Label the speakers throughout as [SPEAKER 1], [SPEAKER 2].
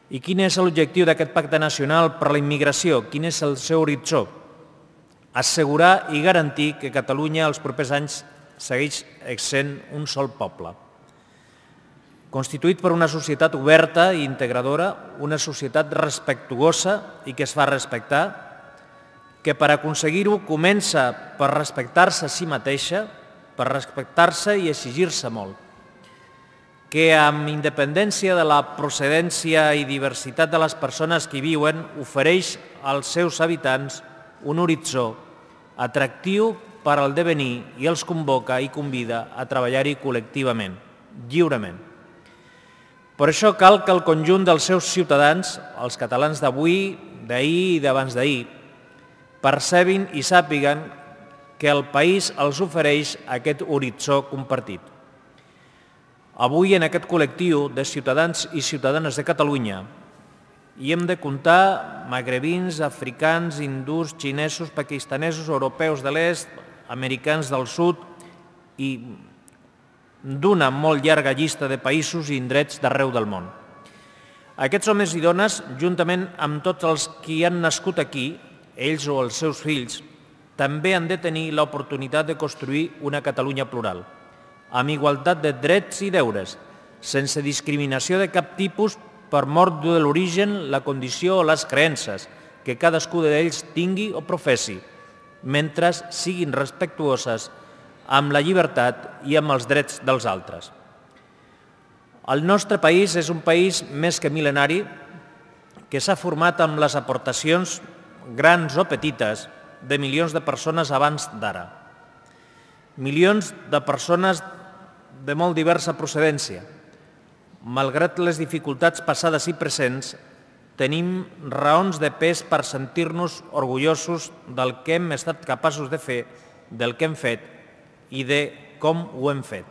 [SPEAKER 1] I quin és l'objectiu d'aquest pacte nacional per la immigració? Quin és el seu horitzó? Assegurar i garantir que Catalunya els propers anys segueix sent un sol poble, constituït per una societat oberta i integradora, una societat respectuosa i que es fa respectar, que per aconseguir-ho comença per respectar-se a si mateixa, per respectar-se i exigir-se molt, que amb independència de la procedència i diversitat de les persones que hi viuen, ofereix als seus habitants un horitzó atractiu per al devenir i els convoca i convida a treballar-hi col·lectivament, lliurement. Per això cal que el conjunt dels seus ciutadans, els catalans d'avui, d'ahir i d'abans d'ahir, percebin i sàpiguen que el país els ofereix aquest horitzó compartit. Avui, en aquest col·lectiu de ciutadans i ciutadanes de Catalunya, hi hem de comptar magrebins, africans, hindús, xinesos, pakistanesos, europeus de l'est, americans del sud i d'una molt llarga llista de països i indrets d'arreu del món. Aquests homes i dones, juntament amb tots els qui han nascut aquí, ells o els seus fills, també han de tenir l'oportunitat de construir una Catalunya plural, amb igualtat de drets i deures, sense discriminació de cap tipus per mort de l'origen, la condició o les creences que cadascú d'ells tingui o professi, mentre siguin respectuoses amb la llibertat i amb els drets dels altres. El nostre país és un país més que mil·lenari que s'ha format amb les aportacions, grans o petites, de milions de persones abans d'ara. Milions de persones de molt diversa procedència. Malgrat les dificultats passades i presents, tenim raons de pes per sentir-nos orgullosos del que hem estat capaços de fer, del que hem fet i de com ho hem fet.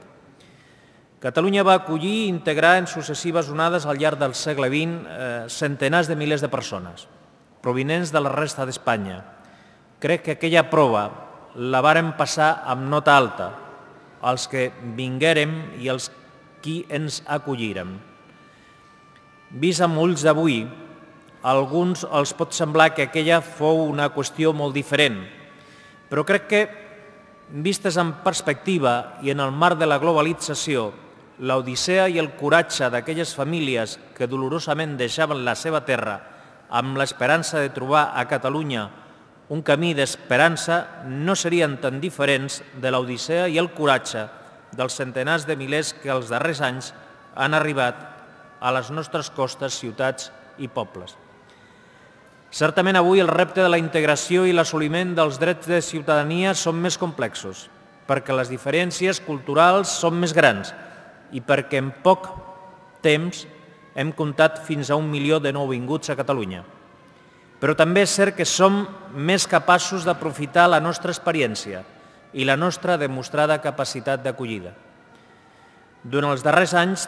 [SPEAKER 1] Catalunya va acollir i integrar en successives onades al llarg del segle XX centenars de milers de persones, provinents de la resta d'Espanya. Crec que aquella prova la vàrem passar amb nota alta, els que vinguérem i els qui ens acollirem. Vist amb ulls d'avui, a alguns els pot semblar que aquella fou una qüestió molt diferent, però crec que, vistes en perspectiva i en el marc de la globalització, l'odissea i el coratge d'aquelles famílies que dolorosament deixaven la seva terra amb l'esperança de trobar a Catalunya un camí d'esperança no serien tan diferents de l'odissea i el coratge dels centenars de milers que els darrers anys han arribat a les nostres costes, ciutats i pobles. Certament avui el repte de la integració i l'assoliment dels drets de ciutadania són més complexos, perquè les diferències culturals són més grans i perquè en poc temps hem comptat fins a 1 milió de nouvinguts a Catalunya. Però també és cert que som més capaços d'aprofitar la nostra experiència i la nostra demostrada capacitat d'acollida. Durant els darrers anys,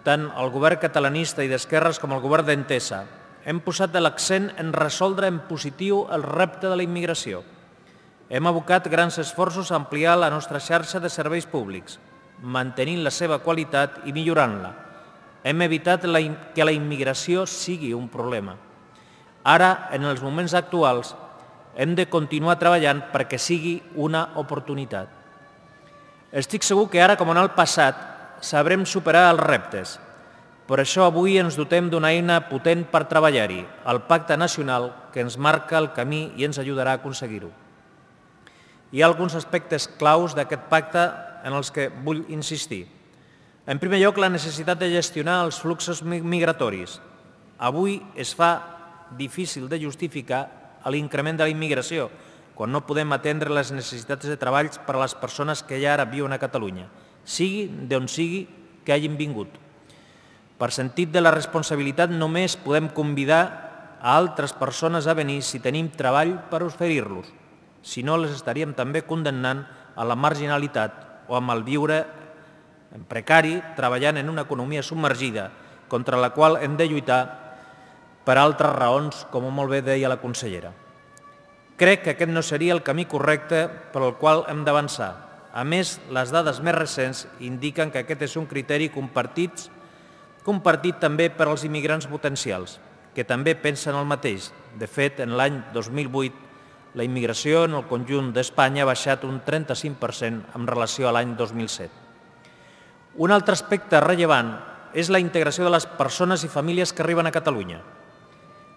[SPEAKER 1] tant el govern catalanista i d'esquerres com el govern d'Entesa hem posat l'accent en resoldre en positiu el repte de la immigració. Hem abocat grans esforços a ampliar la nostra xarxa de serveis públics, mantenint la seva qualitat i millorant-la. Hem evitat que la immigració sigui un problema. Ara, en els moments actuals, hem de continuar treballant perquè sigui una oportunitat. Estic segur que ara, com en el passat, sabrem superar els reptes. Per això avui ens dotem d'una eina potent per treballar-hi, el Pacte Nacional, que ens marca el camí i ens ajudarà a aconseguir-ho. Hi ha alguns aspectes claus d'aquest pacte en els que vull insistir. En primer lloc, la necessitat de gestionar els fluxos migratoris. Avui es fa difícil de justificar l'increment de la immigració, quan no podem atendre les necessitats de treball per a les persones que ja ara viuen a Catalunya, sigui d'on sigui que hagin vingut. Per sentit de la responsabilitat, només podem convidar a altres persones a venir si tenim treball per oferir-los. Si no, les estaríem també condemnant a la marginalitat o a malviure en precari, treballant en una economia submergida, contra la qual hem de lluitar per altres raons, com molt bé deia la consellera. Crec que aquest no seria el camí correcte per al qual hem d'avançar. A més, les dades més recents indiquen que aquest és un criteri compartit compartit també per als immigrants potencials, que també pensen el mateix. De fet, en l'any 2008, la immigració en el conjunt d'Espanya ha baixat un 35% en relació a l'any 2007. Un altre aspecte rellevant és la integració de les persones i famílies que arriben a Catalunya.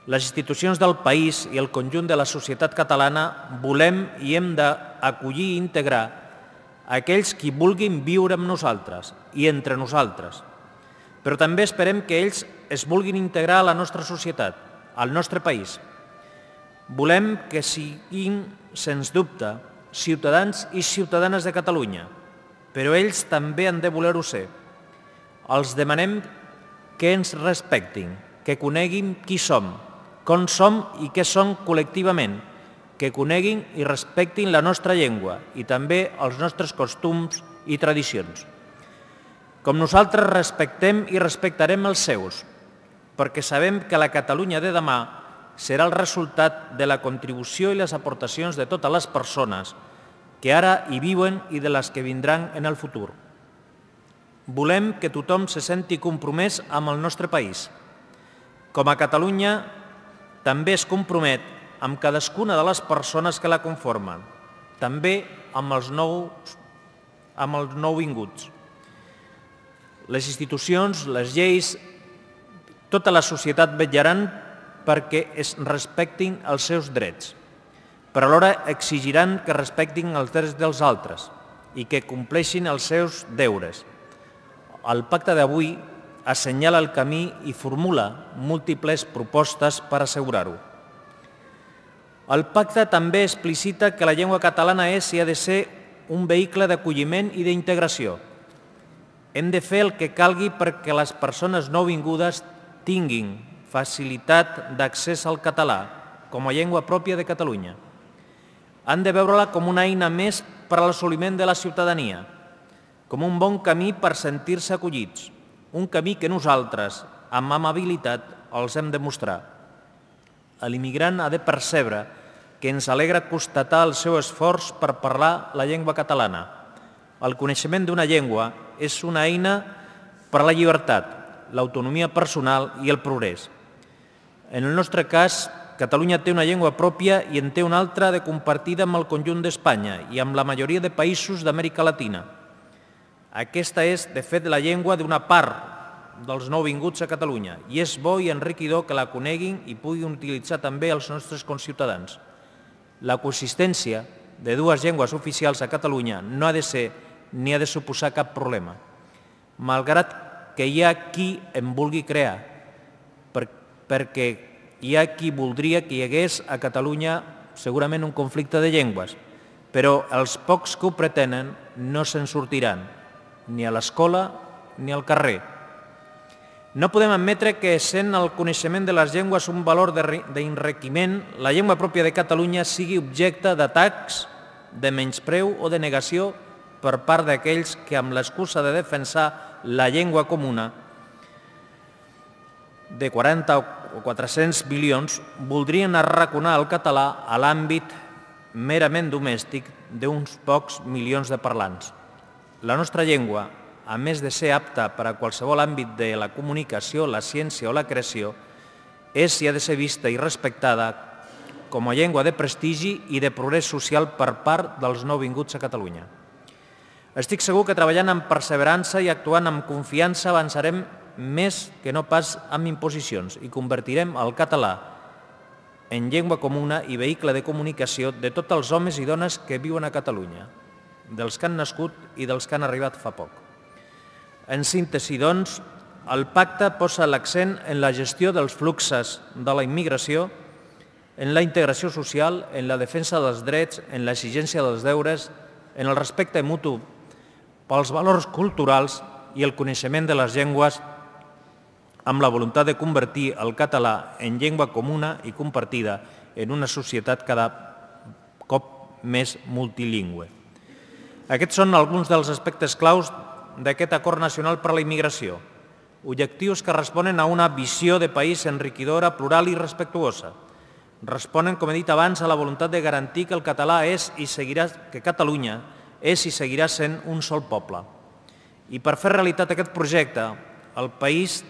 [SPEAKER 1] Les institucions del país i el conjunt de la societat catalana volem i hem d'acollir i integrar aquells qui vulguin viure amb nosaltres i entre nosaltres. Però també esperem que ells es vulguin integrar a la nostra societat, al nostre país. Volem que siguin, sens dubte, ciutadans i ciutadanes de Catalunya, però ells també han de voler-ho ser. Els demanem que ens respectin, que coneguin qui som, com som i què som col·lectivament, que coneguin i respectin la nostra llengua i també els nostres costums i tradicions. Com nosaltres respectem i respectarem els seus, perquè sabem que la Catalunya de demà serà el resultat de la contribució i les aportacions de totes les persones que ara hi viuen i de les que vindran en el futur. Volem que tothom se senti compromès amb el nostre país. Com a Catalunya també es compromet amb cadascuna de les persones que la conformen, també amb els nouvinguts. Les institucions, les lleis, tota la societat vetllaran perquè es respectin els seus drets, però alhora exigiran que respectin els drets dels altres i que compleixin els seus deures. El pacte d'avui assenyala el camí i formula múltiples propostes per assegurar-ho. El pacte també explicita que la llengua catalana és i ha de ser un vehicle d'acolliment i d'integració. Hem de fer el que calgui perquè les persones nouvingudes tinguin facilitat d'accés al català com a llengua pròpia de Catalunya. Han de veure-la com una eina més per a l'assoliment de la ciutadania, com un bon camí per sentir-se acollits, un camí que nosaltres, amb amabilitat, els hem de mostrar. L'immigrant ha de percebre que ens alegra constatar el seu esforç per parlar la llengua catalana. El coneixement d'una llengua és una eina per a la llibertat, l'autonomia personal i el progrés. En el nostre cas, Catalunya té una llengua pròpia i en té una altra de compartida amb el conjunt d'Espanya i amb la majoria de països d'Amèrica Latina. Aquesta és, de fet, la llengua d'una part dels nouvinguts a Catalunya i és bo i enriquidor que la coneguin i puguin utilitzar també els nostres conciutadans. La coexistència de dues llengües oficials a Catalunya no ha de ser ni ha de suposar cap problema, malgrat que hi ha qui en vulgui crear, perquè hi ha qui voldria que hi hagués a Catalunya segurament un conflicte de llengües, però els pocs que ho pretenen no se'n sortiran, ni a l'escola ni al carrer. No podem admetre que, sent el coneixement de les llengües un valor d'enriquiment, la llengua pròpia de Catalunya sigui objecte d'atacs, de menyspreu o de negació per part d'aquells que, amb l'excusa de defensar la llengua comuna de 40 o 400 milions, voldrien arraconar el català a l'àmbit merament domèstic d'uns pocs milions de parlants. La nostra llengua, a més de ser apta per a qualsevol àmbit de la comunicació, la ciència o la creació, és i ha de ser vista i respectada com a llengua de prestigi i de progrés social per part dels nouvinguts a Catalunya. Estic segur que treballant amb perseverança i actuant amb confiança avançarem més que no pas amb imposicions i convertirem el català en llengua comuna i vehicle de comunicació de tots els homes i dones que viuen a Catalunya, dels que han nascut i dels que han arribat fa poc. En síntesi, doncs, el pacte posa l'accent en la gestió dels fluxos de la immigració, en la integració social, en la defensa dels drets, en l'exigència dels deures, en el respecte mutu pels valors culturals i el coneixement de les llengües, amb la voluntat de convertir el català en llengua comuna i compartida en una societat cada cop més multilingüe. Aquests són alguns dels aspectes claus d'aquest acord nacional per a la immigració, objectius que responen a una visió de país enriquidora, plural i respectuosa. Responen, com he dit abans, a la voluntat de garantir que el català és i seguirà, que Catalunya és i seguirà sent un sol poble. I per fer realitat aquest projecte, el país